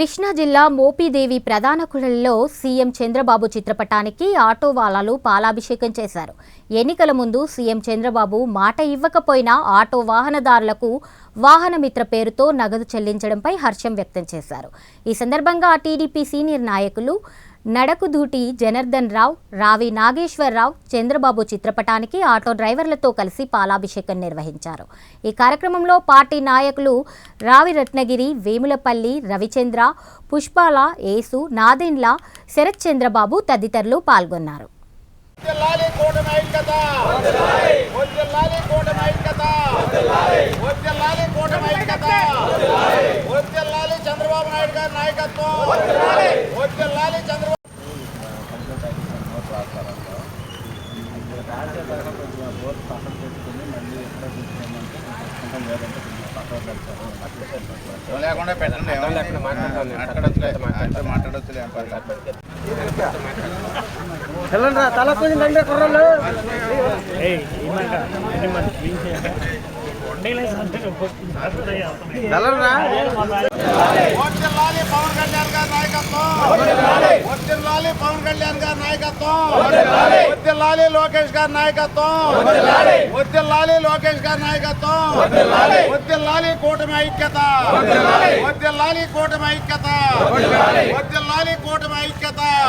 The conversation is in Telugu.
కృష్ణా జిల్లా మోపిదేవి ప్రధాన కూడలిలో సీఎం చంద్రబాబు చిత్రపటానికి ఆటో వాలాలు పాలాభిషేకం చేశారు. ఎన్నికల ముందు సీఎం చంద్రబాబు మాట ఇవ్వకపోయినా ఆటో వాహనదారులకు వాహనమిత్ర పేరుతో నగదు చెల్లించడంపై హర్షం వ్యక్తం చేశారు. ఈ సందర్భంగా టీడీపీ సీనియర్ నాయకులు నడకుదూటి జనార్దన్ రావు, రావి నాగేశ్వరరావు చంద్రబాబు చిత్రపటానికి ఆటో డ్రైవర్లతో కలిసి పాలాభిషేకం నిర్వహించారు. ఈ కార్యక్రమంలో పార్టీ నాయకులు రావి రత్నగిరి, వేములపల్లి రవిచంద్ర, పుష్పాల, యేసు, నాదెండ్ల, శరత్ చంద్రబాబు తదితరులు పాల్గొన్నారు. లేకుండా పెట్టండి, మాట్లాడొచ్చులే. వెళ్ళండి తల కొంచెం కుర్రలు పవన్ కళ్యాణ్ గారి నాయకత్వం, పవన్ కళ్యాణ్ గారి నాయకత్వం, లోకేష్ గారి నాయకత్వం, లోకేష్ గారి నాయకత్వం, కూటమి ఐక్యత, కూటమి ఐక్యత, కూటమి ఐక్యత.